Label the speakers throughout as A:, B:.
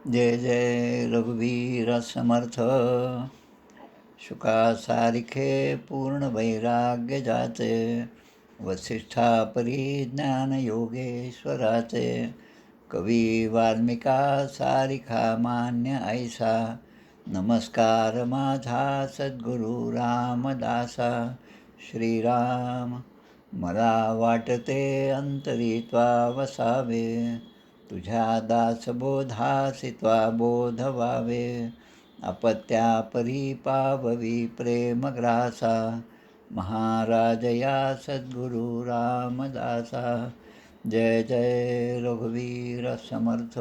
A: जय जय रघुवीर समर्थ. शुका सारिखे पूर्ण वैराग्य जाचे, वसिष्ठा परिज्ञान योगेश्वराचे. कवी वाल्मिका सारिखा मान्य ऐसा, नमस्कार माझा सद्गुरु रामदासा. श्रीराम मला वाटते अंतरित्वा वसावे, तुझ्या दासबोधासी त्वा बोध व्हावे. अपत्या परिपाववी प्रेमग्रासा, महाराज या सद्गुरु रामदासा. जय जय रघुवीर समर्थ.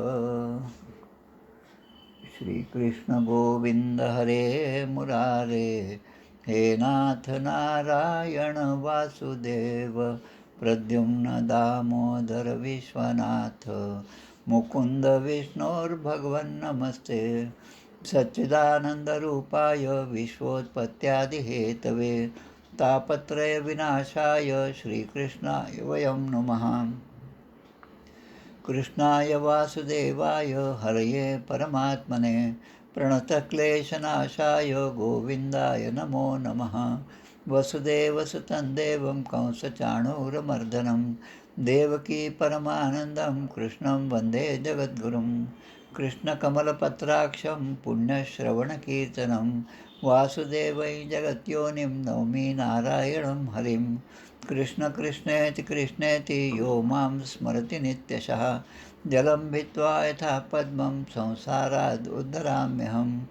A: श्रीकृष्ण गोविंद हरे मुरारे, हे नाथ नारायण वासुदेव. प्रद्युम्न दामोदर विश्वनाथ, मुकुंद विष्णोर्भगवन् नमस्ते. सच्चिदानन्दरूपाय विश्वोत्पत्त्यादिहेतवे, तापत्रय विनाशाय श्रीकृष्णाय वयं नमः. कृष्णाय वासुदेवाय हरये परमात्मने, प्रणतक्लेशनाशाय गोविन्दाय नमो नमः. वसुदेवसुतं देवं कंसचाणूरमर्दनं, देवकी परमानन्दं कृष्णं वन्दे जगद्गुरुं. कृष्णकमलपत्राक्षं पुण्यश्रवणकीर्तनं, वासुदेवै जगत्योनिं नौमि नारायणं हरिं. कृष्ण कृष्णेति कृष्णेति यो मां स्मरति नित्यशः, जलं भित्त्वा यथा पद्मं संसाराद् उद्धराम्यहं.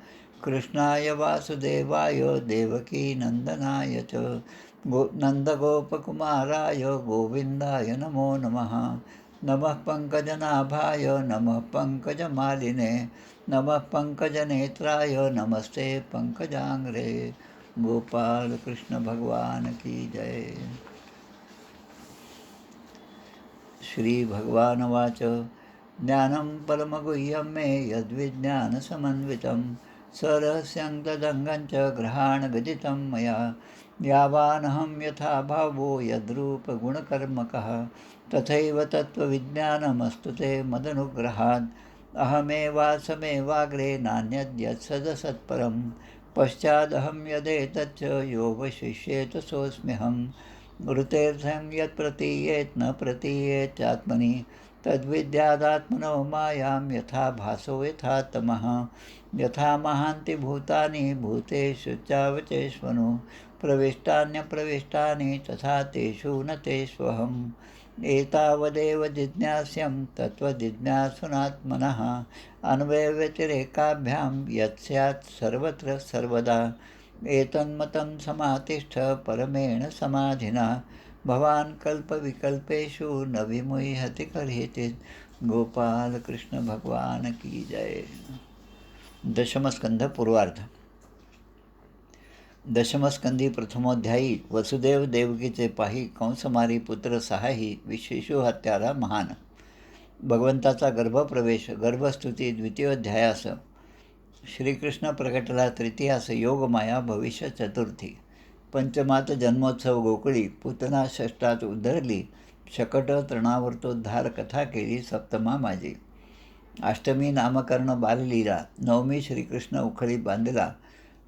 A: कृष्णाय वासुदेवाय देवकी नन्दनाय च, नन्दगोपकुमाराय गोविन्दाय नमो नमः. नमः पङ्कजनाभाय नमः पङ्कजमालिने, नमः पङ्कजनेत्राय नमस्ते पङ्कजाङ्घ्रे. गोपाल कृष्ण भगवान की जय. श्री भगवानुवाच. ज्ञानं परमगुह्यं मे यद्विज्ञानसमन्वितं, सरहस्यं तदङ्गं च ग्रहाणगदितं मया. यावानहं यथा भावो यद्रूपगुणकर्मकः, तथैव तत्त्वविज्ञानमस्तु ते मदनुग्रहात्. अहमेवासमेवाग्रे नान्यद्यत्सदसत्परं, पश्चादहं यदेतच्च योगशिष्येत सोऽस्म्यहम्. ऋतेऽर्थं यत् प्रतीयेत् न प्रतीयेत् चात्मनि, तद्विद्यादात्मनो मायां यथा भासो यथा तमः. यथा महान्ति भूतानि भूतेषु चावचेष्वनु, प्रविष्टान्यप्रविष्टानि तथा तेषु न तेष्वहम्. एतावदेव जिज्ञास्यं तत्त्वजिज्ञासुनात्मनः, अन्वयव्यतिरेकाभ्यां यत् स्यात् सर्वत्र सर्वदा. एतन्मतं समातिष्ठ परमेण समाधिना, भवान् कल्पविकल्पेषु न विमुह्यति कर्हिचित्. गोपाल कृष्ण भगवान की जय. दशमस्कंध पूर्वार्ध. दशमस्कंधी प्रथमोध्यायी. वसुदेव देवकीचे पाही, कंसमारी पुत्र सहाही, विशेषु हत्यारा महान. भगवंताचा गर्भप्रवेश, गर्भस्तुती द्वितीयोध्यायास. श्रीकृष्ण प्रकटला तृतीयास, योगमाया भविष्य चतुर्थी. पंचमात जन्मोत्सव गोकुळी, पूतना षष्टात उद्धरली, शकट तृणावर्तोद्धार कथा केली सप्तमा माझी. अष्टमी नामकर्ण बाललीला, नवमी श्रीकृष्ण उखळी बांधला,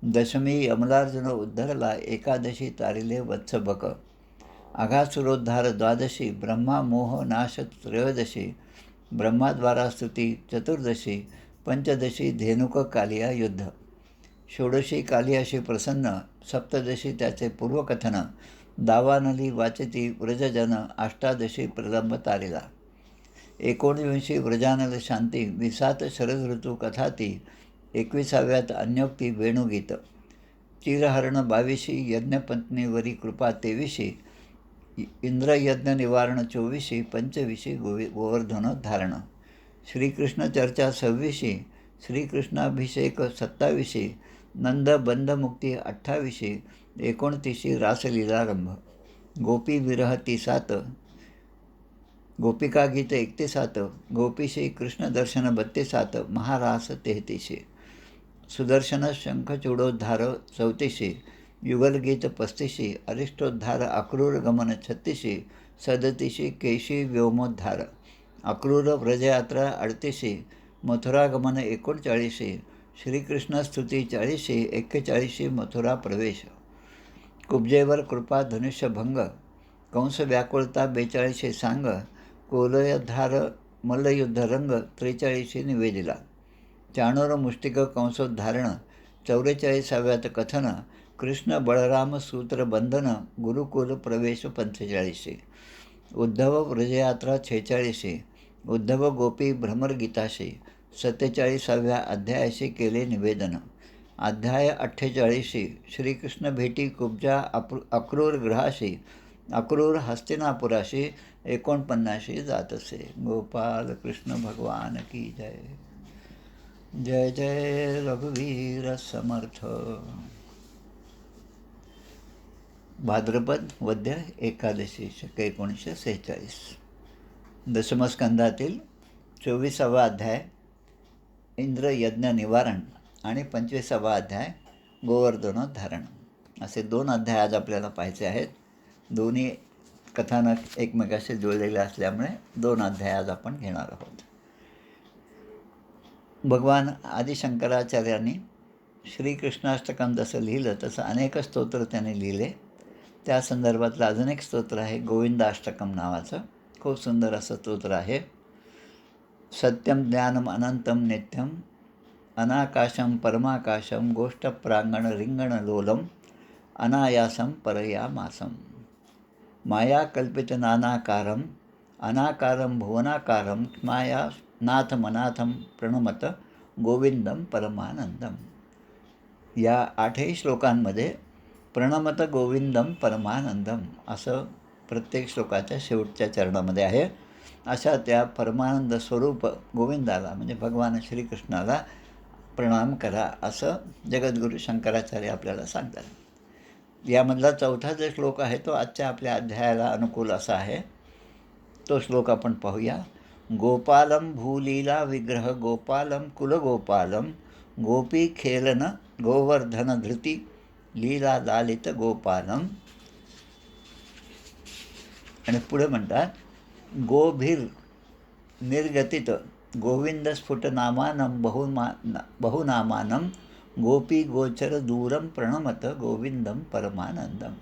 A: दशमी अमलार्जुन उद्धरला, एकादशी तारिले वत्सभक. आघासुरोद्धार द्वादशी, ब्रह्मा मोह नाश त्रयोदशी, ब्रह्माद्वारा स्तुती चतुर्दशी, पंचदशी धेनुक कालिया युद्ध, षोडशी कालियाशी प्रसन्न, सप्तदशी त्याचे पूर्वकथन, दावानली वाचती व्रजजन, अष्टादशी प्रलंब तारिला, 19 व्रजानल शांती, 20 शरद ऋतू कथाती, 21व्यात अन्योक्ती वेणुगीत, चिरहरण 22, यज्ञपत्नीवरी कृपा 23, इंद्रयज्ञ निवारण 24, 25 गोवर्धन धारण, श्रीकृष्ण चर्चा 26, श्रीकृष्णाभिषेक 27, नंद बंधमुक्ती 28, 29 रासलीलारंभ, गोपी विरह 37, गोपिका गीत 31, गोपीशी कृष्ण दर्शन 32, महारास 33, सुदर्शन शंखचूडोद्धार 34, युगलगीत 35, अरिष्टोद्धार अक्रूर गमन 36, 37 केशी व्योमोद्धार, अक्रूर व्रजयात्रा 38, मथुरागमन 39, श्रीकृष्ण स्तुती 40, 41 मथुरा प्रवेश, कुब्जेवर कृपा धनुष्यभंग, कंस व्याकुळता 42 सांग, कोलयधार मल्लयुद्धरंग 43 निवेदिला, चाणूर मुष्टिक कंसोद्धारण 44व्यात कथन, कृष्ण बळराम सूत्रबंधन गुरुकुल प्रवेश 45, उद्धव व्रजयात्रा 46, उद्धव गोपी भ्रमरगीताशी 47व्या अध्यायाशी केले निवेदन, अध्याय 48, श्रीकृष्ण भेटी कुब्जा अक्रूर ग्रहाशी, अक्रूर हस्तिनापुराशी 49 जात असे. गोपाल कृष्ण भगवान की जय. जय जय रघुवीर समर्थ. भाद्रपद वद्य एकादशी शक 1946. दशमस्कंदातील 24वा अध्याय इंद्र यज्ञ निवारण आणि 25वा अध्याय गोवर्धनोद्धारण असे 2 अध्याय आज आपल्याला पाहायचे आहेत. दोन्ही कथानक एकमेकाशी जुळलेले असल्यामुळे 2 अध्याय आज आपण घेणार आहोत. भगवान आदिशंकराचार्यांनी श्रीकृष्णाष्टकम जसं लिहिलं तसं अनेक स्तोत्र त्यांनी लिहिले. त्या संदर्भातलं अजून एक स्तोत्र आहे गोविंदाष्टकम नावाचं. खूप सुंदर असं स्तोत्र आहे. सत्यम ज्ञानम अनंतम नित्यम अनाकाशम परमाकाशम गोष्टप्रांगण रिंगणलोलम अनायासम परयामासम माया कल्पितनानाकारम अनाकारम भुवनाकारम माया नाथमनाथम प्रणमत गोविंदम परमानंदम. या 8ही श्लोकांमध्ये प्रणमत गोविंदम परमानंदम असं प्रत्येक श्लोकाच्या शेवटच्या चरणामध्ये आहे. अशा त्या परमानंद स्वरूप गोविंदाला म्हणजे भगवान श्रीकृष्णाला प्रणाम करा असं जगद्गुरू शंकराचार्य आपल्याला सांगतात. यामधला 4था जो श्लोक आहे तो आजच्या आपल्या अध्यायाला अनुकूल असा आहे. तो श्लोक आपण पाहूया. गोपालम भूलीला विग्रह गोपालम कुलगोपालम गोपी खेलन गोवर्धन धृती लीला लालित गोपालम. आणि पुढे म्हणतात गोभीर निर्गतित गोविंद स्फुटनामानं बहुनामानं गोपी गोचर दूरम प्रणमत गोविंदम परमानंदम.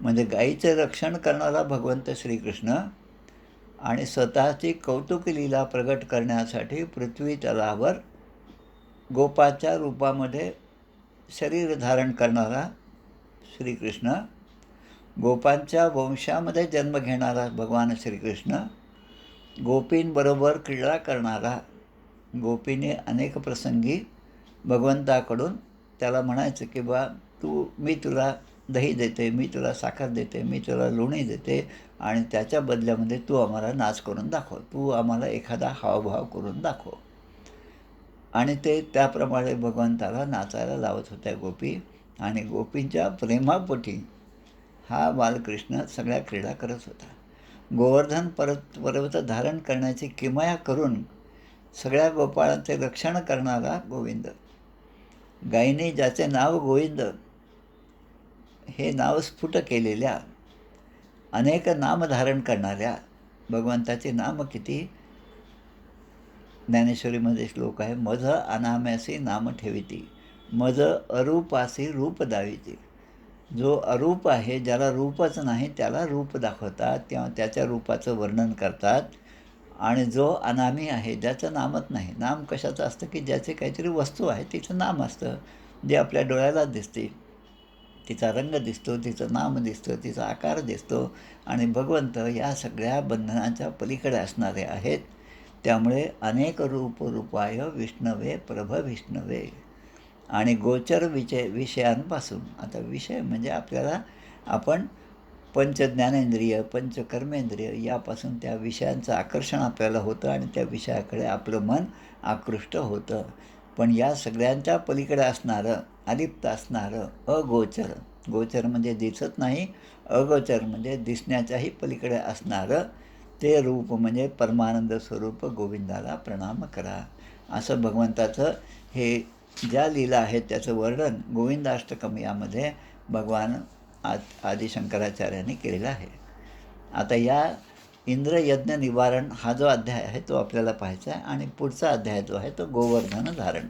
A: म्हणजे गायीचे रक्षण करणारा भगवंत श्रीकृष्ण आणि स्वतःची कौतुक लीला प्रगट करण्यासाठी पृथ्वी तलावर गोपाच्या रूपामध्ये शरीर धारण करणारा श्रीकृष्ण, गोपांच्या वंशामध्ये जन्म घेणारा भगवान श्रीकृष्ण, गोपींबरोबर क्रीडा करणारा, गोपीने अनेक प्रसंगी भगवंताकडून त्याला म्हणायचं की बा मी तुला दही देते, मी तुला साखर देते, मी तुला लोणी देते आणि त्याच्या बदल्यामध्ये तू आम्हाला नाच करून दाखव, तू आम्हाला एखादा हावभाव करून दाखव. आणि ते त्याप्रमाणे भगवंताला नाचायला लावत होत्या गोपी. आणि गोपींच्या प्रेमापोटी हा बालकृष्ण सगळ्या क्रीडा करत होता. गोवर्धन पर्वत धारण करण्याची किमया करून सगळ्या गोपाळांचे रक्षण करणारा गोविंद, गायीने ज्याचे नाव गोविंद हे नाव स्फुट केलेल्या, अनेक नाम धारण करणाऱ्या भगवंताचे नाम किती. ज्ञानेश्वरीमध्ये श्लोक आहे, मज अनाम्यासी नाम ठेविती मज अरूपासी रूप दाविती. जो अरूप आहे, ज्याला रूपच नाही त्याला रूप दाखवतात किंवा त्याच्या रूपाचं वर्णन करतात. आणि जो अनामी आहे, ज्याचं नामच नाही. नाम कशाचं असतं की ज्याचे काहीतरी वस्तू आहे तिचं नाम असतं, जे आपल्या डोळ्याला दिसते, तिचा रंग दिसतो, तिचं नाम दिसतं, तिचा आकार दिसतो. आणि भगवंत या सगळ्या बंधनाच्या पलीकडे असणारे आहेत. त्यामुळे अनेक रूपाय विष्णवे प्रभ विष्णवे. आणि गोचर विषयांपासून, आता विषय म्हणजे आपल्याला आपण पंचज्ञानेंद्रिय पंचकर्मेंद्रिय यापासून त्या विषयांचं आकर्षण आपल्याला होतं आणि त्या विषयाकडे आपलं मन आकृष्ट होतं. पण या सगळ्यांच्या पलीकडे असणारं, अलिप्त असणारं अगोचर, गोचर म्हणजे दिसत नाही, अगोचर म्हणजे दिसण्याच्याही पलीकडे असणारं ते रूप म्हणजे परमानंद स्वरूप गोविंदाला प्रणाम करा. असं भगवंताचं हे ज्या लीला आहेत त्याचं वर्णन गोविंदाष्टकम यामध्ये भगवान आदिशंकराचार्यांनी केलेलं आहे. आता या इंद्रयज्ञ निवारण हा जो अध्याय आहे तो आपल्याला पाहायचा आहे. आणि पुढचा अध्याय जो आहे तो गोवर्धन धारण.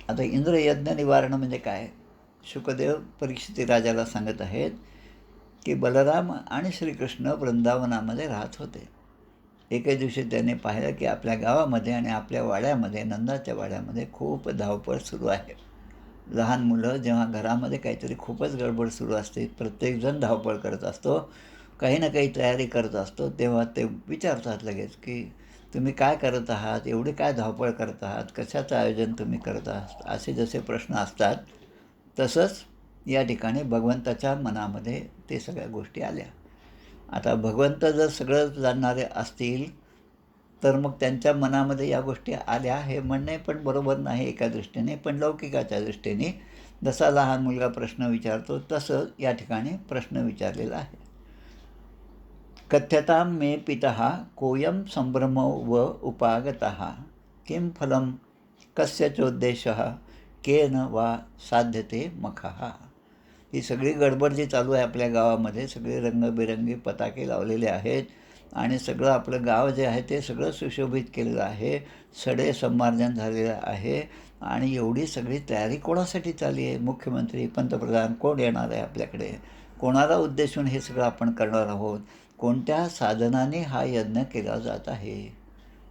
A: आता इंद्रयज्ञ निवारण म्हणजे काय? शुकदेव परीक्षित राजाला सांगत आहेत की बलराम आणि श्रीकृष्ण वृंदावनामध्ये राहत होते. एके दिवशी त्याने पाहिलं की आपल्या गावामध्ये आणि आपल्या वाड्यामध्ये, नंदाच्या वाड्यामध्ये खूप धावपळ सुरू आहे. लहान मुलं जेव्हा घरामध्ये काहीतरी खूपच गडबड सुरू असते, प्रत्येकजण धावपळ करत असतो, काही ना काही तयारी करत असतो, तेव्हा ते विचारतात लगेच की तुम्ही काय करत आहात, एवढी काय धावपळ करत आहात, कशाचं आयोजन तुम्ही करत आहात, असे जसे प्रश्न असतात तसंच या ठिकाणी भगवंताच्या मनामध्ये ते सगळ्या गोष्टी आल्या. आता भगवंत जर सगळं जाणणारे असतील तर मग त्यांच्या मनामध्ये या गोष्टी आल्या हे म्हणणे पण बरोबर नाही एका दृष्टीने. पण लौकिकाच्या दृष्टीने जसा लहान मुलगा प्रश्न विचारतो तसं या ठिकाणी प्रश्न विचारलेला आहे. कथ्यतां मे पितः कोऽयं संभ्रमो व उपागतः किं फलं कस्य चोद्देशः केन वा साध्यते मखः. ही सगळी गडबड जी चालू आहे आपल्या गावामध्ये, सगळे रंगबिरंगी पताके लावलेले आहेत आणि सगळं आपलं गाव जे आहे ते सगळं सुशोभित केलेलं आहे, सडे संमार्जन झालेलं आहे. आणि एवढी सगळी तयारी कोणासाठी चालली आहे? मुख्यमंत्री, पंतप्रधान कोण येणार आहे आपल्याकडे, कोणाला उद्देशून हे सगळं आपण करणार आहोत, कोणत्या साधनाने हा यज्ञ केला जात आहे.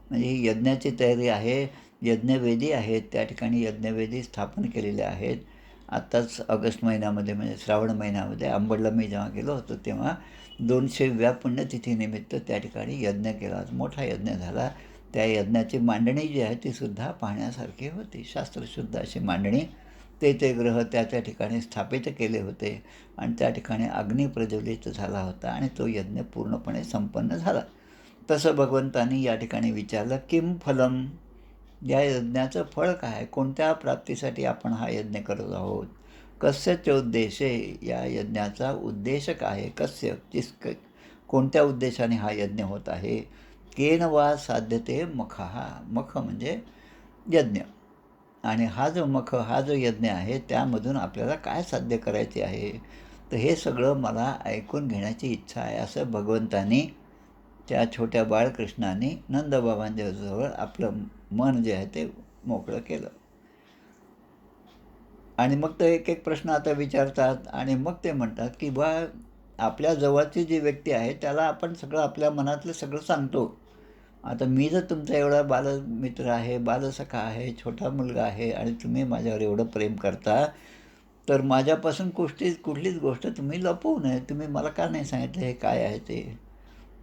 A: म्हणजे ही यज्ञाची तयारी आहे. यज्ञवेदी आहेत, त्या ठिकाणी यज्ञवेदी स्थापन केलेल्या आहेत. आत्ताच ऑगस्ट महिन्यामध्ये म्हणजे श्रावण महिन्यामध्ये अंबडला मी जेव्हा गेलो होतो तेव्हा 200व्या पुण्यतिथीनिमित्त त्या ठिकाणी यज्ञ केला, मोठा यज्ञ झाला. त्या यज्ञाची मांडणी जी आहे तीसुद्धा पाहण्यासारखी होती. शास्त्रशुद्ध अशी मांडणी. ते ग्रह त्या ठिकाणी स्थापित केले होते आणि त्या ठिकाणी अग्नी प्रज्वलित झाला होता आणि तो यज्ञ पूर्णपणे संपन्न झाला. तसं भगवंतांनी या ठिकाणी विचारलं, किम फलम, या यज्ञाचं फळ काय, कोणत्या प्राप्तीसाठी आपण हा यज्ञ करत आहोत. कस्य चोद्देशे, या यज्ञाचा उद्देश काय आहे, कस्य कोणत्या उद्देशाने हा यज्ञ होत आहे. केन वा साध्यते मखः, मख म्हणजे यज्ञ. आणि हा जो यज्ञ आहे त्यामधून आपल्याला काय साध्य करायचे आहे. तर हे सगळं मला ऐकून घेण्याची इच्छा आहे, असं भगवंतानी त्या छोट्या बाळकृष्णाने नंदबाबांच्याजवळ आपलं मन जे आहे ते मोकळं केलं. आणि मग ते एक एक प्रश्न आता विचारतात आणि मग ते म्हणतात की बा आपल्या जवळची जी व्यक्ती आहे त्याला आपण सगळं आपल्या मनातलं सगळं सांगतो. आता मी जर तुमचा एवढा बालमित्र आहे, बालसखा आहे, छोटा मुलगा आहे आणि तुम्ही माझ्यावर एवढं प्रेम करता, तर माझ्यापासून कुठलीच गोष्ट तुम्ही लपवू नये. तुम्ही मला का नाही सांगितलं हे काय आहे ते.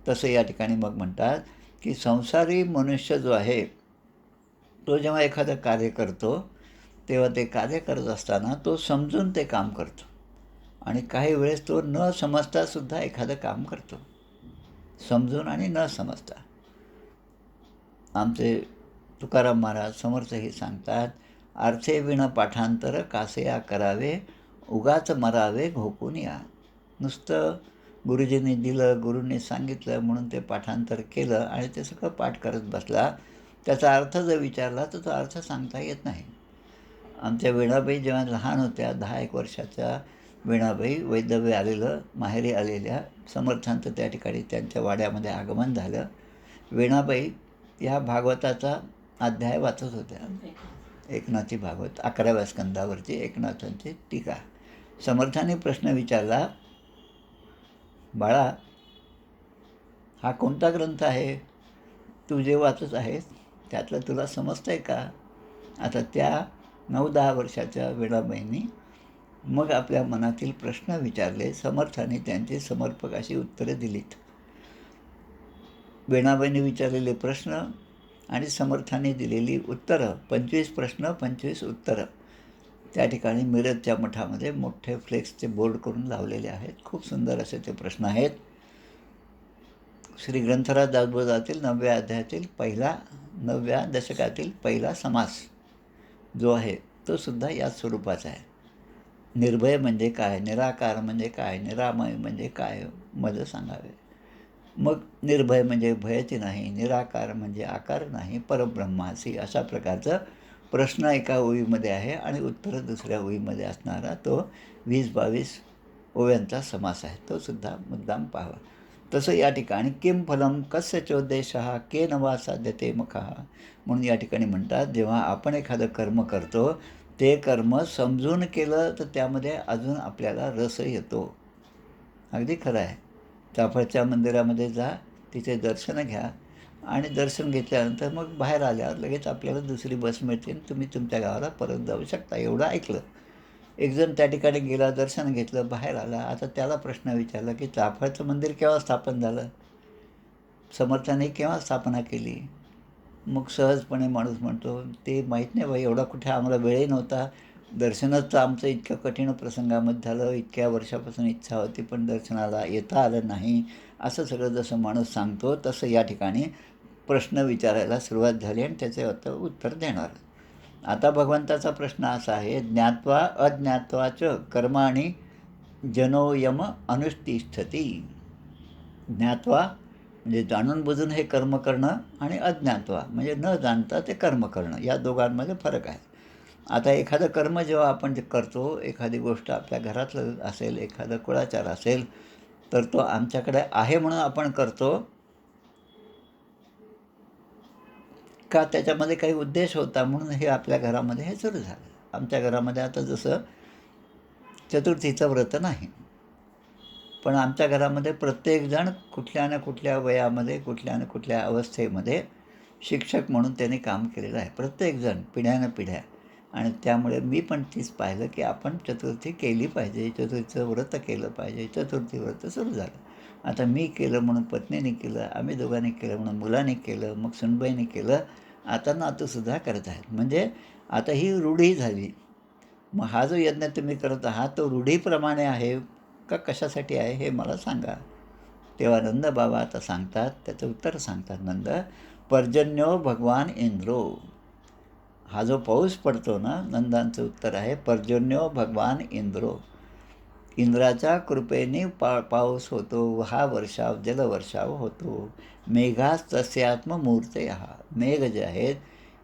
A: तसं या ठिकाणी मग म्हणतात की संसारी मनुष्य जो आहे तो जेव्हा एखादं कार्य करतो तेव्हा ते कार्य करत असताना तो समजून ते काम करतो आणि काही वेळेस तो न समजतासुद्धा एखादं काम करतो, समजून आणि न समजता. आमचे तुकाराम महाराज समर्थही सांगतात, अर्थे विण पाठांतर कासया करावे, उगाच मरावे घोकून या. नुसतं गुरुजींनी दिलं, गुरूंनी सांगितलं म्हणून ते पाठांतर केलं आणि ते सगळं पाठ करत बसला, त्याचा अर्थ जर विचारला तर तो अर्थ सांगता येत नाही. आमच्या वीणाबाई जेव्हा लहान होत्या, 10-1 वर्षाच्या वीणाबाई, वैदव्य आलेलं, माहेरी आलेल्या समर्थांचं त्या ठिकाणी त्यांच्या वाड्यामध्ये आगमन झालं. वीणाबाई या भागवताचा अध्याय वाचत होत्या, एकनाथी भागवत 11व्या स्कंदावरची एकनाथांची टीका. समर्थाने प्रश्न विचारला, बाळा हा कोणता ग्रंथ आहे, तू जे वाचत आहेस त्यातलं तुला समजतं आहे का. आता त्या 9-10 वर्षाच्या वीणाबाईंनी मग आपल्या मनातील प्रश्न विचारले. समर्थाने त्यांची समर्पक अशी उत्तरं दिलीत. वीणाबाईंनी विचारलेले प्रश्न आणि समर्थाने दिलेली उत्तरं, 25 प्रश्न 25 उत्तरं त्या ठिकाणी मिरजच्या मठामध्ये मोठे फ्लेक्सचे बोर्ड करून लावलेले आहेत. खूप सुंदर असे ते प्रश्न आहेत. श्री ग्रंथराज दासबोधातील 9व्या अध्यायातील 9व्या दशकातील पहिला समास जो आहे तो सुद्धा याच स्वरूपाचा आहे. निर्भय म्हणजे काय, निराकार म्हणजे काय, निरामय म्हणजे काय, मज सांगावे. मग निर्भय म्हणजे भयची नाही, निराकार म्हणजे आकार नाही, परब्रह्मासी, अशा प्रकारचा प्रश्न एका ओळीमध्ये आहे आणि उत्तर दुसऱ्या ओळीमध्ये असणारा तो 20-22 ओव्यांचा समास आहे. तो सुद्धा मुद्दाम पाहावा. तसं या ठिकाणी किम फलम कस्य चोद्देशः केन वा साध्यते मखः, म्हणून या ठिकाणी म्हणतात जेव्हा आपण एखादं कर्म करतो ते कर्म समजून केलं तर त्यामध्ये अजून आपल्याला रस येतो. अगदी खरं आहे. चाफळच्या मंदिरामध्ये जा, तिथे दर्शनं घ्या आणि दर्शन घेतल्यानंतर मग बाहेर आल्यावर लगेच आपल्याला दुसरी बस मिळते आणि तुम्ही तुमच्या गावाला परत जाऊ शकता. एवढं ऐकलं. एक जण त्या ठिकाणी गेला, दर्शन घेतलं, बाहेर आला. आता त्याला प्रश्न विचारला की चाफळचं मंदिर केव्हा स्थापन झालं? समर्थांनी केव्हा स्थापना केली? मग सहजपणे माणूस म्हणतो, ते माहीत नाही बाई, एवढा कुठे आम्हाला वेळही नव्हता. दर्शनच तर आमचं इतक्या कठीण प्रसंगामध्ये झालं, इतक्या वर्षापासून इच्छा होती पण दर्शनाला येता आलं नाही. असं सगळं जसं माणूस सांगतो तसं या ठिकाणी प्रश्न विचारायला सुरुवात झाली आणि त्याचे आता उत्तर देणार. आता भगवंताचा प्रश्न असा आहे, ज्ञात्वा अज्ञात्वाच कर्माणि जनोयम अनुष्ठिष्ठती. ज्ञात्वा म्हणजे जाणून बुजून हे कर्म करणं आणि अज्ञात्वा म्हणजे न जाणता ते कर्म करणं, या दोघांमध्ये फरक आहे. आता एखादं कर्म जेव्हा आपण जे करतो, एखादी गोष्ट आपल्या घरातलं असेल, एखादा कुळाचार असेल, तर तो आमच्याकडे आहे म्हणून आपण करतो का त्याच्यामध्ये काही उद्देश होता म्हणून हे आपल्या घरामध्ये हे सुरू झालं. आमच्या घरामध्ये आता जसं चतुर्थीचं व्रत नाही, पण आमच्या घरामध्ये प्रत्येकजण कुठल्या ना कुठल्या वयामध्ये, कुठल्या ना कुठल्या अवस्थेमध्ये शिक्षक म्हणून त्यांनी काम केलेलं आहे. प्रत्येकजण पिढ्यानं पिढ्या. आणि त्यामुळे मी पण तीच पाहिलं की आपण चतुर्थी केली पाहिजे, चतुर्थीचं व्रत केलं पाहिजे. चतुर्थी व्रत सुरू झालं. आता मी केलं म्हणून पत्नीने केलं, आम्ही दोघांनी केलं म्हणून मुलाने केलं, मग सुनबाईने केलं, आता नातूसुद्धा करत आहेत. म्हणजे आता ही रूढी झाली. मग हा जो यज्ञ तुम्ही करत आहात तो रूढीप्रमाणे आहे का कशासाठी आहे हे मला सांगा. तेव्हा नंद बाबा आता सांगतात, त्याचं उत्तर सांगतात नंद. पर्जन्यो भगवान इंद्रो. हा जो पाऊस पडतो ना, नंदांचं उत्तर आहे पर्जन्यो भगवान इंद्रो. इंद्राच्या कृपेने पाऊस होतो, हा वर्षाव जलवर्षाव होतो. मेघास तस्यात्ममूर्तयः. मेघ जे आहेत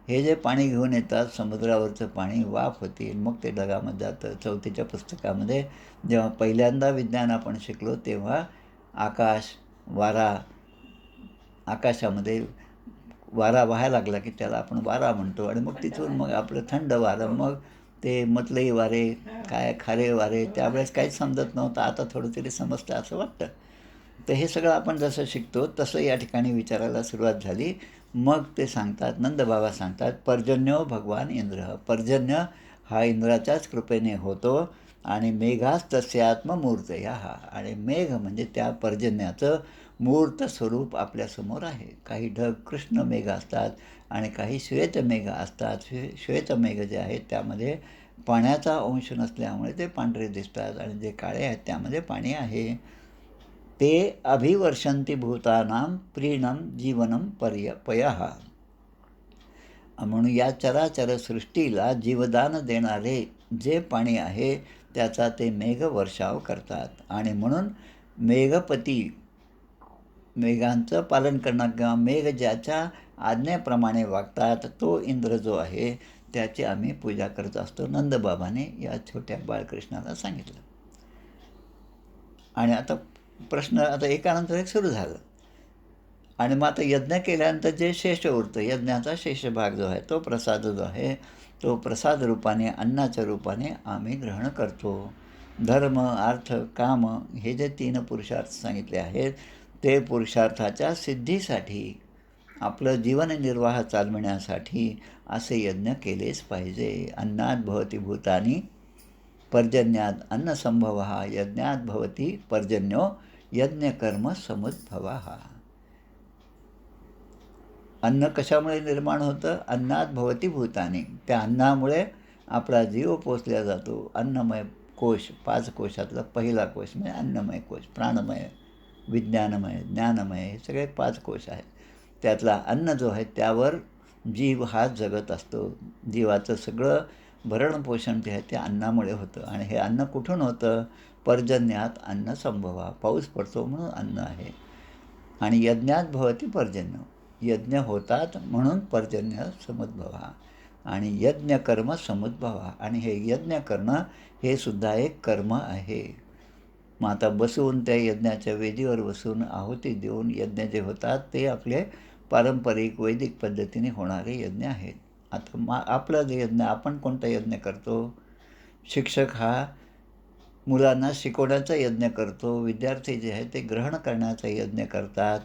A: हे जे पाणी घेऊन येतात, समुद्रावरचं पाणी वाफ होती, मग ते ढगामध्ये जातं. चौथीच्या पुस्तकामध्ये जेव्हा पहिल्यांदा विज्ञान आपण शिकलो तेव्हा आकाश, वारा, आकाशामध्ये वारा वाहायला लागला की त्याला आपण वारा म्हणतो आणि मग तिथून मग आपलं थंड वारं, मग ते मतलई वारे, काय खारे वारे. त्यावेळेस काहीच समजत नव्हतं, आता थोडं तरी समजतं असं वाटतं. तर हे सगळं आपण जसं शिकतो तसं या ठिकाणी विचारायला सुरुवात झाली. मग ते सांगतात, नंदबाबा सांगतात, पर्जन्यो भगवान इंद्र. पर्जन्य हा इंद्राच्याच कृपेने होतो आणि मेघास तस्यात्ममूर्त या हा. आणि मेघ म्हणजे त्या पर्जन्याचं मूर्त स्वरूप आपल्यासमोर आहे. काही ढग कृष्ण मेघ असतात आणि काही श्वेतमेघ असतात. श्वेतमेघ जे आहेत त्यामध्ये पाण्याचा अंश नसल्यामुळे ते पांढरे दिसतात आणि जे काळे आहेत त्यामध्ये पाणी आहे. ते अभिवर्षंती भूतानां प्रीणम जीवनम पयः. म्हणून या चराचर सृष्टीला जीवदान देणारे जे पाणी आहे त्याचा ते मेघ वर्षाव करतात. आणि म्हणून मेघपती, मेघांचं पालन करणं किंवा मेघ ज्याच्या आज्ञेप्रमाणे वागतात तो इंद्र जो आहे त्याची आम्ही पूजा करत असतो, नंदबाबाने या छोट्या बाळकृष्णाला सांगितलं. आणि आता प्रश्न आता एकानंतर एक सुरू झालं. आणि मग आता यज्ञ केल्यानंतर जे शेष उरतं, यज्ञाचा शेष भाग जो आहे तो प्रसाद जो आहे तो प्रसाद रूपाने, अन्नाच्या रूपाने आम्ही ग्रहण करतो. धर्म, अर्थ, काम हे जे 3 पुरुषार्थ सांगितले आहेत ते पुरुषार्थाच्या सिद्धीसाठी, आपलं जीवननिर्वाह चालविण्यासाठी असे यज्ञ केलेच पाहिजे. अन्नात भवती भूतानी पर्जन्यात अन्नसंभवः यज्ञात भवती पर्जन्यो यज्ञकर्म समुद्भवः. अन्न कशामुळे निर्माण होतं? अन्नात भवती भूतानी. त्या अन्नामुळे आपला जीव पोचला जातो. अन्नमय कोश, 5 कोशातला पहिला कोश म्हणजे अन्नमय कोश. प्राणमय, विज्ञानमय, ज्ञानमय हे सगळे 5 कोश आहेत. त्यातला अन्न जो आहे त्यावर जीव हा जगत असतो. जीवाचं सगळं भरणपोषण जे आहे ते अन्नामुळे होतं. आणि हे अन्न कुठून होतं? पर्जन्यात अन्न संभवा. पाऊस पडतो म्हणून अन्न आहे. आणि यज्ञात भवती पर्जन्य. यज्ञ होतात म्हणून पर्जन्य समुद्भवा. आणि यज्ञ कर्म समुद्भवा. आणि हे यज्ञ करणं हे सुद्धा एक कर्म आहे. मग आता बसून त्या यज्ञाच्या वेदीवर बसून आहुती देऊन यज्ञ जे होतात ते आपले पारंपरिक वैदिक पद्धतीने होणारे यज्ञ आहेत. आता आपला जे यज्ञ, आपण कोणता यज्ञ करतो? शिक्षक हा मुलांना शिकवण्याचा यज्ञ करतो, विद्यार्थी जे आहे ते ग्रहण करण्याचा यज्ञ करतात,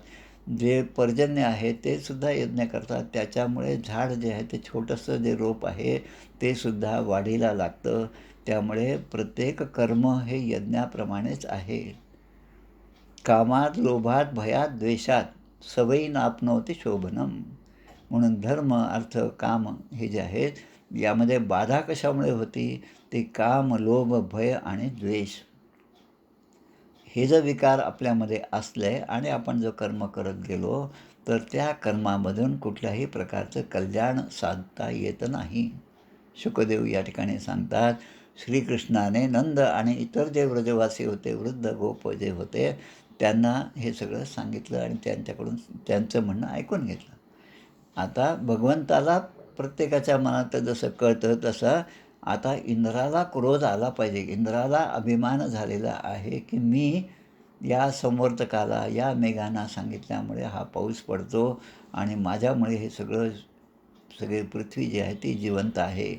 A: जे पर्जन्य आहे ते सुद्धा यज्ञ करतात. त्याच्यामुळे झाड जे आहे ते छोटंसं जे रोप आहे ते सुद्धा वाढीला लागतं. त्यामुळे प्रत्येक कर्म हे यज्ञाप्रमाणेच आहे. कामात, लोभात, भयात, द्वेषात सवयी नापनवती शोभनम. म्हणून धर्म, अर्थ, काम हे जे आहेत यामध्ये बाधा कशामुळे होती? ते काम, लोभ, भय आणि द्वेष हे जर विकार आपल्यामध्ये असले आणि आपण जर कर्म करत गेलो तर त्या कर्मामधून कुठल्याही प्रकारचं कल्याण साधता येत नाही. शुकदेव या ठिकाणी सांगतात, श्रीकृष्णाने नंद आणि इतर जे व्रजवासी होते, वृद्ध गोप जे होते, त्यांना हे सगळं सांगितलं आणि त्यांच्याकडून त्यांचं म्हणणं ऐकून घेतलं. आता भगवंताला प्रत्येकाच्या मनात जसं कळतं तसं आता इंद्राला क्रोध आला पाहिजे. इंद्राला अभिमान झालेला आहे की मी या संवर्तकाला, या मेघांना सांगितल्यामुळे हा पाऊस पडतो आणि माझ्यामुळे हे सगळे पृथ्वी जी आहे ती जिवंत आहे.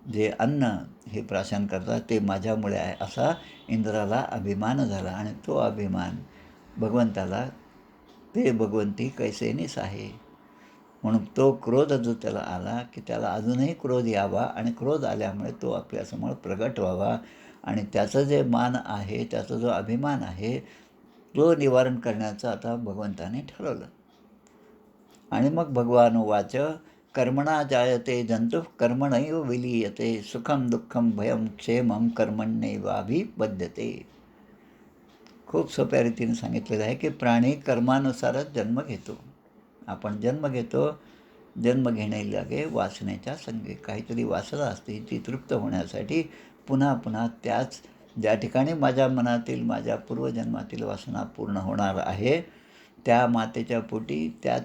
A: जे अन्न हे प्राशन करतात ते माझ्यामुळे आहे, असा इंद्राला अभिमान झाला. आणि तो अभिमान भगवंताला, ते भगवंती कैसेनीस आहे. म्हणून तो क्रोध जो त्याला आला की त्याला अजूनही क्रोध यावा आणि क्रोध आल्यामुळे तो आपल्यासमोर प्रगट व्हावा आणि त्याचं जे मान आहे, त्याचा जो अभिमान आहे तो निवारण करण्याचं आता भगवंताने ठरवलं. आणि मग भगवान वाच, कर्मणा जायते जंतु कर्मणैव विलीयते, सुखम दुःखम भयम क्षेमम कर्मण्यैवाभिपद्यते. खूप सोप्या रीतीने सांगितलेलं आहे की प्राणी कर्मानुसारच जन्म घेतो. आपण जन्म घेतो, जन्म घेणे लागे वासनेच्या संगे. काहीतरी वासना असते, ती तृप्त होण्यासाठी पुन्हा पुन्हा त्याच ज्या ठिकाणी माझ्या मनातील, माझ्या पूर्वजन्मातील वासना पूर्ण होणार आहे त्या मातेच्या पोटी त्या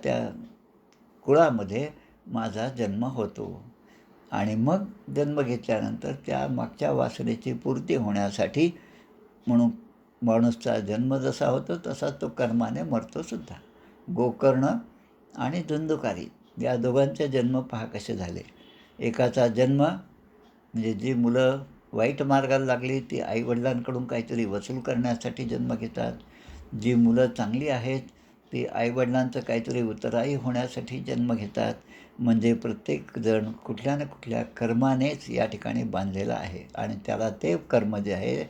A: कुळामध्ये माझा जन्म होतो. आणि मग जन्म घेतल्यानंतर त्या मागच्या वासनेची पूर्ती होण्यासाठी म्हणून माणूसचा जन्म जसा होतो तसा तो कर्माने मरतोसुद्धा. गोकर्ण आणि धुंदुकारी या दोघांचे जन्म पहा कसे झाले. एकाचा जन्म म्हणजे जी मुलं वाईट मार्गाला लागली ती आईवडिलांकडून काहीतरी वसूल करण्यासाठी जन्म घेतात. जी मुलं चांगली आहेत ती आईवडिलांचं काहीतरी उत्तराई होण्यासाठी जन्म घेतात. म्हणजे प्रत्येकजण कुठल्या ना कुठल्या कर्मानेच या ठिकाणी बांधलेला आहे आणि त्याला ते कर्म जे आहे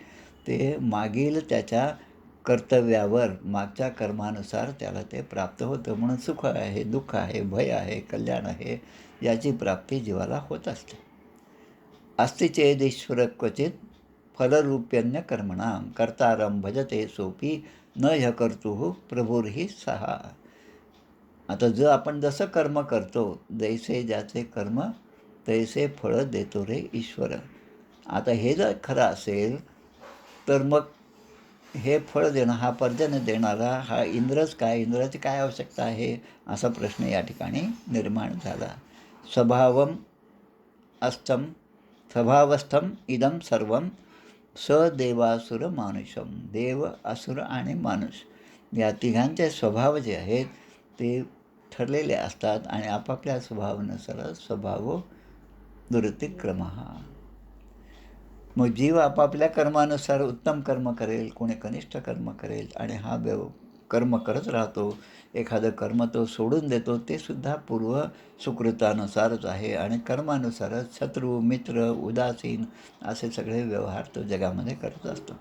A: ते मागील त्याच्या कर्तव्यावर, मागच्या कर्मानुसार त्याला ते प्राप्त होतं. म्हणून सुख आहे, दुःख आहे, भय आहे, कल्याण आहे, याची प्राप्ती जीवाला होत असते. अस्ति चेदीश्वर क्वचित फलरूप्यन्य कर्मणाम, कर्तारं भजते सोपी न ह्य कर्तुः प्रभुर्हि सहा. आता जर आपण जसं कर्म करतो, जैसे ज्याचे कर्म तैसे फळ देतो रे ईश्वर. आता हे जर खरं असेल तर मग हे फळ देणं, हा पर्जन्य देणारा हा इंद्रच काय, इंद्राची काय आवश्यकता आहे, असा प्रश्न या ठिकाणी निर्माण झाला. स्वभावस्थम इदं सर्वं सदेवासुर मानुषम. देव, असुर आणि मानुष या तिघांचे स्वभाव जे आहेत ते ठरलेले असतात आणि आपापल्या स्वभावानुसार स्वभाव दुरतिक्रम. मग जीव आपापल्या कर्मानुसार उत्तम कर्म करेल, कोणी कनिष्ठ कर्म करेल आणि हा कर्म करत राहतो. एखादं कर्म तो सोडून देतो, ते सुद्धा पूर्व सुकृतानुसारच आहे आणि कर्मानुसारच शत्रू, मित्र, उदासीन असे सगळे व्यवहार तो जगामध्ये करत असतो.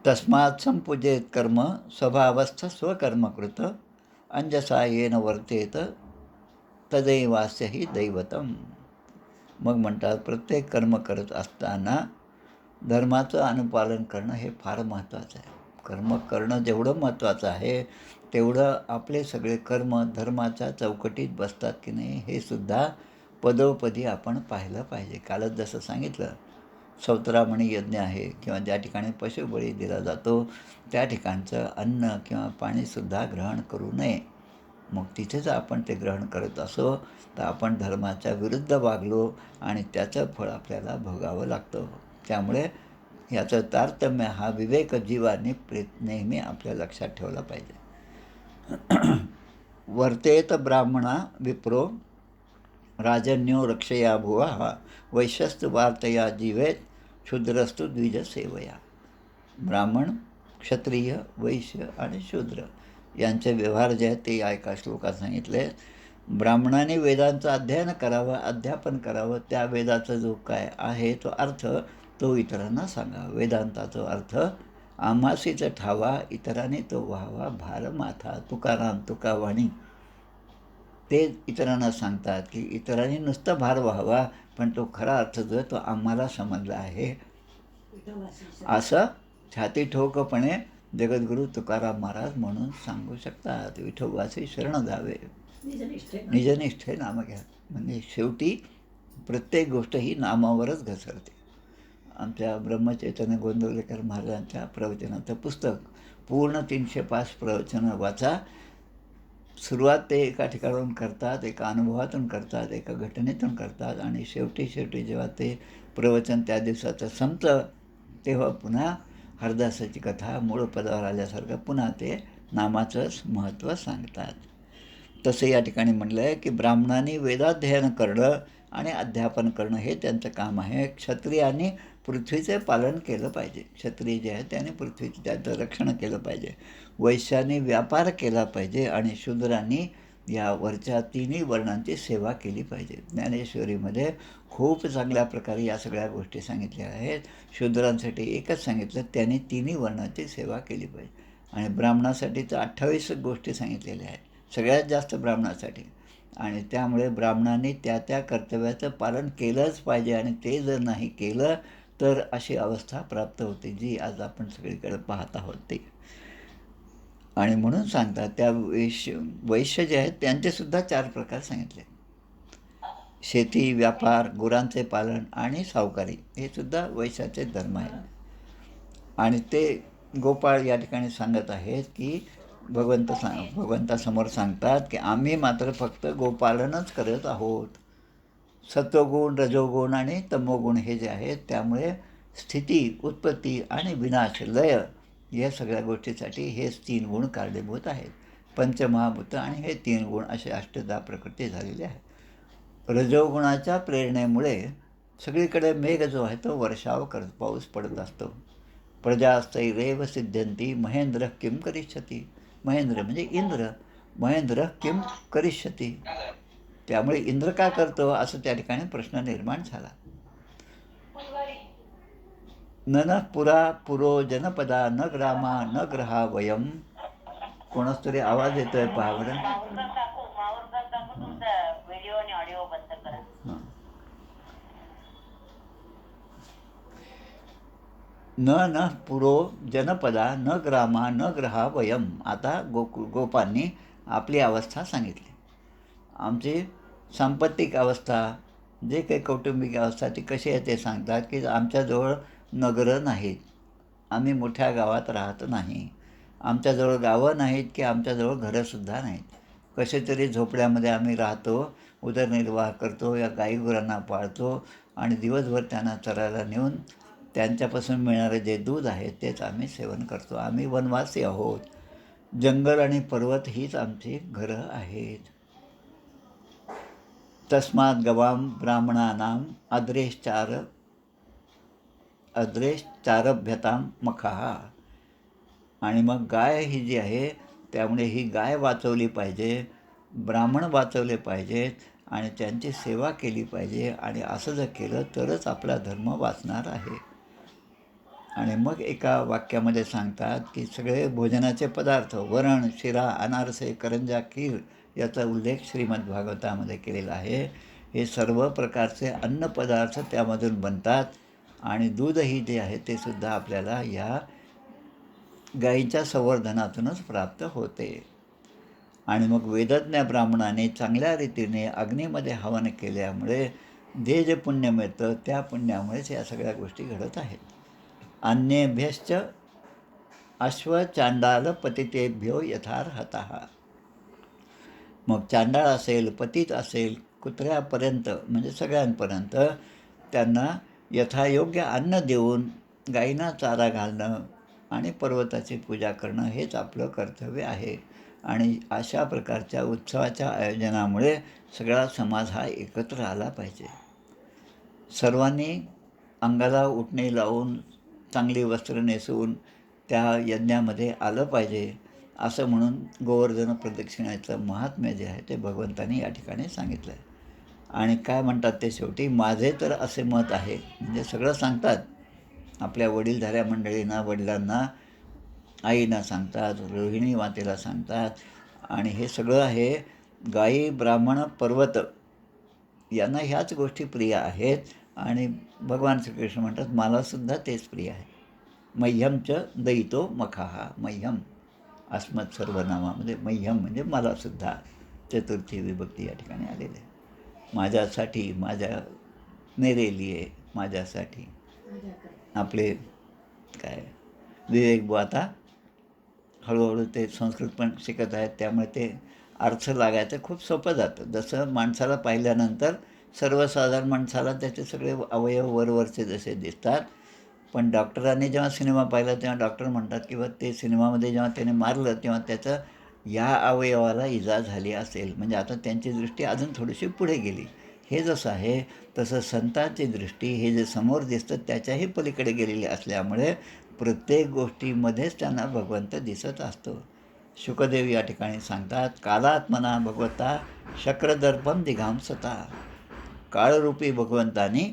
A: तस्मात् संपूजेत कर्म स्वभावस्थ स्वकर्मकृत, अंजसा येन वर्तेत तदैवास्य हि दैवतम. मग म्हणतात प्रत्येक कर्म करत असताना धर्माचं अनुपालन करणं हे फार महत्त्वाचं आहे. कर्म करणं जेवढं महत्त्वाचं आहे तेवढं आपले सगळे कर्म धर्माच्या चौकटीत बसतात की नाही हे सुद्धा पदोपदी आपण पाहिलं पाहिजे. कालच जसं सांगितलं, सौत्रामणी यज्ञ आहे किंवा ज्या ठिकाणी पशुबळी दिला जातो त्या ठिकाणचं अन्न किंवा पाणीसुद्धा ग्रहण करू नये. मग तिथेच आपण ते ग्रहण करत असो तर आपण धर्माच्या विरुद्ध वागलो आणि त्याचं फळ आपल्याला भोगावं लागतं. त्यामुळे याचं तारतम्य हा विवेक जीवाने नेहमी आपल्या लक्षात ठेवला पाहिजे. वर्तेत ब्राह्मणा विप्रो राजन्यो रक्षया भुवा वैश्यस्तु वार्तया जीवेत शूद्रस्तु द्विजसेवया. ब्राह्मण, क्षत्रिय, वैश्य आणि शूद्र यांचे व्यवहार जे आहेत ते एका श्लोकात सांगितले. ब्राह्मणाने वेदांचं अध्ययन करावं, अध्यापन करावं, त्या वेदाचा जो काय आहे तो अर्थ तो इतरांना सांगावा. वेदांताचा अर्थ आम्हासीच ठावा, इतरांनी तो व्हावा भार माथा. तुकाराम तुकावाणी ते इतरांना सांगतात की इतरांनी नुसतं भार व्हावा, पण तो खरा अर्थ जो तो आम्हाला समजला आहे असं छाती ठोकपणे जगद्गुरू तुकाराम महाराज म्हणून सांगू शकतात. विठोबाचे शरण जावे, निजनिष्ठे नाम घ्या. म्हणजे शेवटी प्रत्येक गोष्ट ही नामावरच घसरते. आमच्या ब्रह्मचैतन्य गोंदवलेकर महाराजांच्या प्रवचनाचं पुस्तक पूर्ण 305 प्रवचनं वाचा. सुरुवात ते एका ठिकाणाहून करतात, एका अनुभवातून करतात, एका घटनेतून करतात आणि शेवटी जेव्हा ते प्रवचन त्या दिवसाचं संपतं तेव्हा पुन्हा हरदासाची कथा मूळ पदावर आल्यासारखं पुन्हा ते नामाचंच महत्त्व सांगतात. तसं या ठिकाणी म्हटलं आहे की ब्राह्मणांनी वेदाध्ययन करणं आणि अध्यापन करणं हे त्यांचं काम आहे. क्षत्रियांनी पृथ्वीचे पालन केलं पाहिजे. क्षत्रिय जे आहे त्याने पृथ्वीचं त्याचं रक्षण केलं पाहिजे. वैश्याने व्यापार केला पाहिजे आणि शूद्रांनी या वरच्या तिन्ही वर्णांची सेवा केली पाहिजे. ज्ञानेश्वरीमध्ये खूप चांगल्या प्रकारे या सगळ्या गोष्टी सांगितल्या आहेत. शूद्रांसाठी एकच सांगितलं, त्यांनी तिन्ही वर्णाची सेवा केली पाहिजे. आणि ब्राह्मणासाठी तर 28 गोष्टी सांगितलेल्या आहेत, सगळ्यात जास्त ब्राह्मणासाठी. आणि त्यामुळे ब्राह्मणांनी त्या त्या कर्तव्याचं पालन केलंच पाहिजे. आणि ते जर नाही केलं तर अशी अवस्था प्राप्त होते जी आज आपण सगळीकडे पाहत आहोत ते. आणि म्हणून सांगतात त्या वैश्य जे आहेत त्यांचेसुद्धा 4 प्रकार सांगितले. शेती, व्यापार, गुरांचे पालन आणि सावकारी हे सुद्धा वैश्याचे धर्म आहेत. आणि ते गोपाळ या ठिकाणी सांगत आहेत की भगवंतासमोर सांगतात की आम्ही मात्र फक्त गोपालनच करत आहोत. सत्वगुण, रजोगुण आणि तमोगुण हे जे आहेत त्यामुळे स्थिती, उत्पत्ती आणि विनाश, लय या सगळ्या गोष्टीसाठी हेच 3 गुण कारणीभूत आहेत. पंचमहाभूत आणि हे 3 गुण असे अष्टधा प्रकृती झालेले आहेत. रजोगुणाच्या प्रेरणेमुळे सगळीकडे मेघ जो आहे तो वर्षाव पाऊस पडत असतो. प्रजास्तैरेव सिद्ध्यंती महेंद्र किम करिष्यती. महेंद्र म्हणजे इंद्र, महेंद्र किम करिष्यती. त्यामुळे इंद्र का करतो असं त्या ठिकाणी प्रश्न निर्माण झाला. न पुरा पुरो जनपदा न ग्रामा न ग्रहा वयम. कोणाच तरी आवाज येतोय पहा बरं. न पुरो जनपदा न ग्रामा न ग्रहा वयम. आता गोपांनी आपली अवस्था सांगितली. आमची सांपत्तिक अवस्था, जे काही कौटुंबिक अवस्था ती कशी आहे ते सांगतात की आमच्याजवळ नगरं नाहीत, आम्ही मोठ्या गावात राहत नाही, आमच्याजवळ गावं नाहीत की आमच्याजवळ घरंसुद्धा नाहीत, कसे तरी झोपड्यामध्ये आम्ही राहतो, उदरनिर्वाह करतो, या गाईगुरांना पाळतो आणि दिवसभर त्यांना चरायला नेऊन त्यांच्यापासून मिळणारे जे दूध आहे तेच आम्ही सेवन करतो. आम्ही वनवासी आहोत. जंगल आणि पर्वत हीच आमची घरं आहेत. तस्मात गवाम ब्राह्मणानाम अद्रेश्चारभ्यताम मखहा. आणि मग गाय ही जी आहे त्यामुळे ही गाय वाचवली पाहिजे, ब्राह्मण वाचवले पाहिजेत आणि त्यांची सेवा केली पाहिजे. आणि असं जर केलं तरच आपला धर्म वाचणार आहे. आणि मग एका वाक्यामध्ये सांगतात की सगळे भोजनाचे पदार्थ, वरण, शिरा, अनारसे, करंजा, खीर याचा उल्लेख श्रीमद भागवतामध्ये केलेला आहे. हे सर्व प्रकारचे अन्नपदार्थ त्यामधून बनतात. आणि दूधही जे आहे ते सुद्धा आपल्याला या गाईच्या संवर्धनातूनच प्राप्त होते. आणि मग वेदज्ञ ब्राह्मणाने चांगल्या रीतीने अग्नीमध्ये हवन केल्यामुळे जे जे पुण्य मिळतं त्या पुण्यामुळेच या सगळ्या गोष्टी घडत आहेत. अन्येभ्यश्च अश्वचांडाल पतितेभ्यो यथार्हतः. मग चांडाळ असेल, पतित असेल, कुत्र्यापर्यंत म्हणजे सगळ्यांपर्यंत त्यांना यथायोग्य अन्न देऊन गायींना चारा घालणं आणि पर्वताची पूजा करणं हेच आपलं कर्तव्य आहे. आणि अशा प्रकारच्या उत्सवाच्या आयोजनामुळे सगळा समाज हा एकत्र आला पाहिजे. सर्वांनी अंगाला उटणे लावून चांगली वस्त्र नेसवून त्या यज्ञामध्ये आलं पाहिजे, असं म्हणून गोवर्धन प्रदक्षिणेचं महात्म्य जे आहे ते भगवंतांनी या ठिकाणी सांगितलं आहे. आणि काय म्हणतात ते शेवटी, माझे तर असे मत आहे, म्हणजे सगळं सांगतात आपल्या वडीलधाऱ्या मंडळींना, वडिलांना, आईना सांगतात, रोहिणी मातेला सांगतात. आणि हे सगळं आहे गायी, ब्राह्मण, पर्वत यांना ह्याच गोष्टी प्रिय आहेत. आणि भगवान श्रीकृष्ण म्हणतात मलासुद्धा तेच प्रिय आहे. मह्यमच दयितो मखाहा. मह्यम अस्मत् सर्वनामामध्ये मह्यम म्हणजे मलासुद्धा चतुर्थी विभक्ती या ठिकाणी आलेली आहे. माझ्यासाठी, मेरे लिए, माझ्यासाठी. आपले काय विवेक बुवा आता हळूहळू ते संस्कृत पण शिकत आहेत, त्यामुळे ते अर्थ लागायचं खूप सोपं जातं. जसं माणसाला पाहिल्यानंतर सर्वसाधारण माणसाला त्याचे सगळे अवयव वरवरचे जसे दिसतात, पण डॉक्टरांनी जेव्हा सिनेमा पाहिला तेव्हा डॉक्टर म्हणतात किंवा ते सिनेमामध्ये जेव्हा त्याने मारलं तेव्हा त्याचं या अवयवाला इजा झाली असेल, म्हणजे आता त्यांची दृष्टी अजून थोडीशी पुढे गेली. हे जसं आहे तसं संतांची दृष्टी हे जे समोर दिसतं त्याच्याही पलीकडे गेलेली असल्यामुळे प्रत्येक गोष्टीमध्येच त्यांना भगवंत दिसत असतो. शुकदेव या ठिकाणी सांगतात, कालात्मना भगवता शक्रदर्पम दिघांसता. काळरूपी भगवंतानी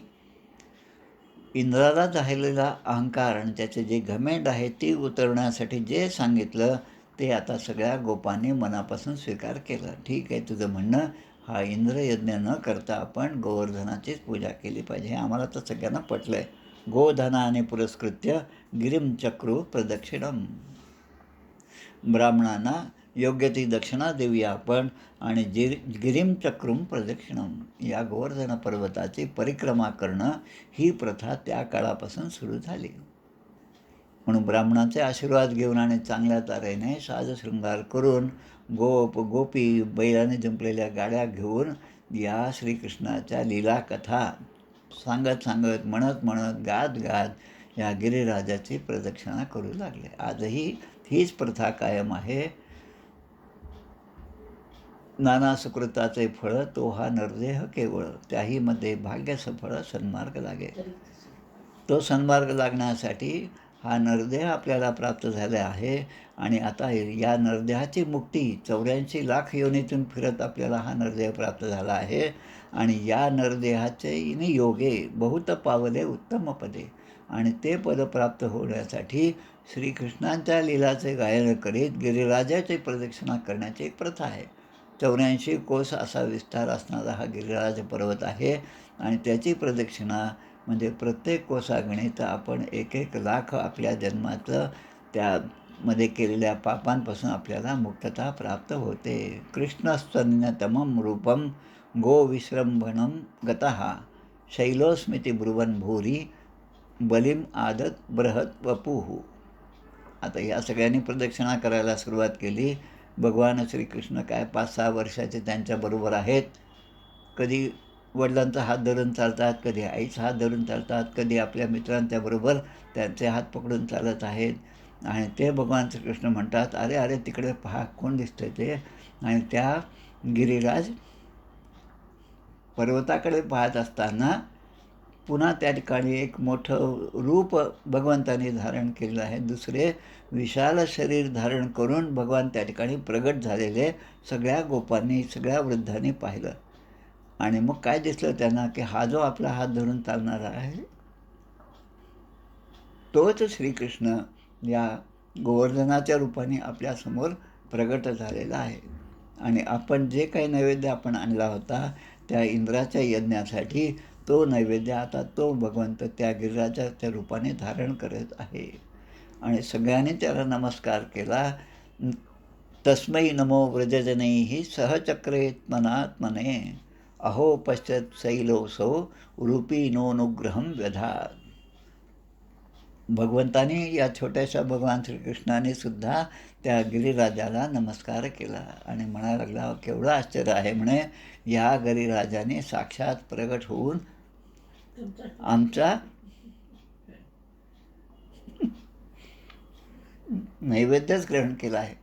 A: इंद्राला झालेला अहंकार आणि त्याचे जे घमेंड आहे ती उतरवण्यासाठी जे सांगितलं ते आता सगळ्या गोपांनी मनापासून स्वीकार केला. ठीक आहे, तुझं म्हणणं, हा इंद्रयज्ञ न करता आपण गोवर्धनाचीच पूजा केली पाहिजे, हे आम्हाला तर सगळ्यांना पटलं आहे. गोधनाने पुरस्कृत्य गिरिम चक्रू प्रदक्षिणम. ब्राह्मणांना योग्य ती दक्षिणा देऊया आपण आणि गिरिम चक्रुम प्रदक्षिणम, या गोवर्धन पर्वताची परिक्रमा करणं ही प्रथा त्या काळापासून सुरू झाली. म्हणून ब्राह्मणाचे आशीर्वाद घेऊन आणि चांगल्या तऱ्हेने साजशृंगार करून गोपी बैलाने जुंपलेल्या गाड्या घेऊन या श्रीकृष्णाच्या लीला कथा सांगत म्हणत गात या गिरिराजाची प्रदक्षिणा करू लागले. आजही हीच प्रथा कायम आहे. नाना सुकृताचे फळ तो हा नरदेह केवळ, त्याही मध्ये भाग्यसफळ सन्मार्ग लागे. तो सन्मार्ग लागण्यासाठी हा नरदेह आपल्याला प्राप्त झाला आहे. आणि आता या नरदेहाची मुक्ती 84 लाख योनीतून फिरत आपल्याला हा नरदेह प्राप्त झाला आहे. आणि या नरदेहाचे योगे बहुत पावले उत्तम पदे, आणि ते पद प्राप्त होण्यासाठी श्रीकृष्णांच्या लीलाचे गायन करीत गिरिराजाची प्रदक्षिणा करण्याची एक प्रथा आहे. 84 कोस असा विस्तार असणारा हा गिरिराज पर्वत आहे. आणि त्याची प्रदक्षिणा म्हणजे प्रत्येक कोसागणित आपण 1 लाख आपल्या जन्माचं त्यामध्ये केलेल्या पापांपासून आपल्याला मुक्तता प्राप्त होते. कृष्णस्तन्यतमं रूपम गोविश्रंभणं गतः शैलोस्मिती ब्रुवन् भूरी बलिम आदत बृहत वपुः. आता या सगळ्यांनी प्रदक्षिणा करायला सुरुवात केली. भगवान श्रीकृष्ण काय 5-6 वर्षाचे त्यांच्याबरोबर आहेत. कधी वडिलांचा हात धरून चालतात, कधी आईचा हात धरून चालतात, कधी आपल्या मित्रांच्या बरोबर त्यांचे हात पकडून चालत आहेत. आणि ते भगवान श्रीकृष्ण म्हणतात, अरे अरे तिकडे पहा कोण दिसतंय ते. आणि त्या गिरिराज पर्वताकडे पाहत असताना पुन्हा त्या ठिकाणी एक मोठं रूप भगवंताने धारण केलेलं आहे. दुसरे विशाल शरीर धारण करून भगवान त्या ठिकाणी प्रगट झालेले सगळ्या गोपांनी, सगळ्या वृद्धांनी पाहिलं. आणि मग काय दिसलं त्यांना, की हा जो आपला हात धरून चालणारा आहे तोच श्रीकृष्ण या गोवर्धनाच्या रूपाने आपल्यासमोर प्रगट झालेला आहे. आणि आपण जे काही नैवेद्य आपण आणला होता त्या इंद्राच्या यज्ञासाठी, तो नैवेद्य आता तो भगवंत त्या गिरिराजाच्या रूपाने धारण करत आहे. आणि सगळ्यांनी त्याला नमस्कार केला. तस्मै नमो व्रजजनैः सहचक्रेत्मनात्मने अहो पश्चात शैलोसौ रूपी नोनुग्रहं व्यधात. भगवंताने या छोट्याशा भगवान श्रीकृष्णाने सुद्धा त्या गिरिराजाला नमस्कार केला आणि म्हणायला लागला, केवढं आश्चर्य आहे म्हणे, या गिरिराजाने साक्षात प्रगट होऊन आमचा नैवेद्यच ग्रहण केला आहे.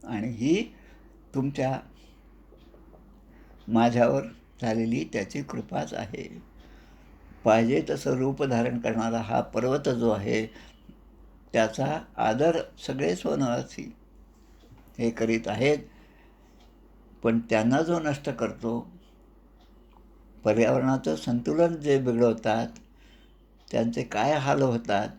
A: आणि ही तुमच्या माझ्यावर झालेली त्याची कृपाच आहे. पाहिजे तसं रूप धारण करणारा हा पर्वत जो आहे त्याचा आदर सगळेच वनवासी हे करीत आहेत. पण त्यांना जो नष्ट करतो, पर्यावरणाचं संतुलन जे बिघडवतात, त्यांचे काय हाल होतात,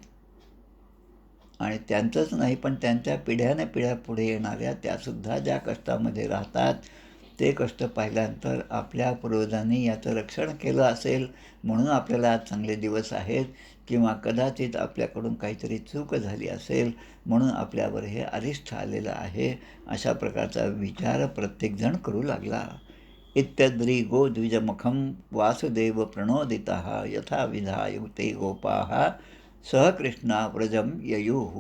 A: आणि त्यांचंच नाही पण त्यांच्या पिढ्याने पिढ्या पुढे येणाऱ्या त्यासुद्धा ज्या कष्टामध्ये राहतात, ते कष्ट पाहिल्यानंतर आपल्या पूर्वजांनी याचं रक्षण केलं असेल म्हणून आपल्याला आज चांगले दिवस आहेत, किंवा कदाचित आपल्याकडून काहीतरी चूक झाली असेल म्हणून आपल्यावर हे अरिष्ट आलेलं आहे, अशा प्रकारचा विचार प्रत्येकजण करू लागला. इत्यद्री गोद्विजमुखम वासुदेव प्रणोदिता यथा विधायुते गोपाः सह कृष्णा व्रजम ययुः.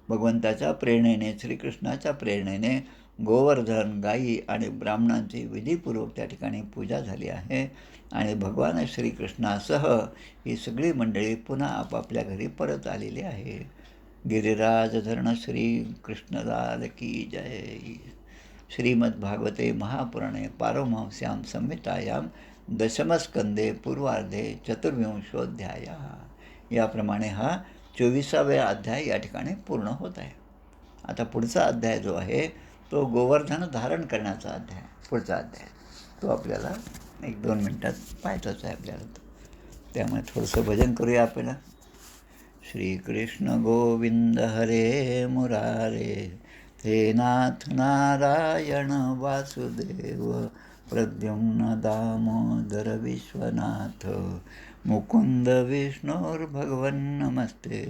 A: भगवंताच्या प्रेरणेने, श्रीकृष्णाच्या प्रेरणेने गोवर्धन, गायी आणि ब्राह्मणांची विधीपूर्वक त्या ठिकाणी पूजा झाली आहे. आणि भगवान श्रीकृष्णासह ही सगळी मंडळी पुन्हा आपापल्या घरी परत आलेली आहे. गिरिराजधरण श्री कृष्णलाल की जय. श्रीमद्भागवते महापुराणे पारमहंस्यां संहितायां दशमस्कंदे पूर्वार्धे चतुर्विंशोऽध्यायः. याप्रमाणे हा 24वा अध्याय या ठिकाणी पूर्ण होत आहे. आता पुढचा अध्याय जो आहे तो गोवर्धन धारण करण्याचा अध्याय, पुढचा अध्याय तो आपल्याला 1-2 मिनटात पाहायचाच आहे आपल्याला. त्यामुळे थोडंसं भजन करूया आपल्याला. श्रीकृष्ण गोविंद हरे मुरारे, हे नाथ नारायण वासुदेव, प्रद्युम्न दामोदर विश्वनाथ, मुकुंद विष्णुर्भगवन् नमस्ते.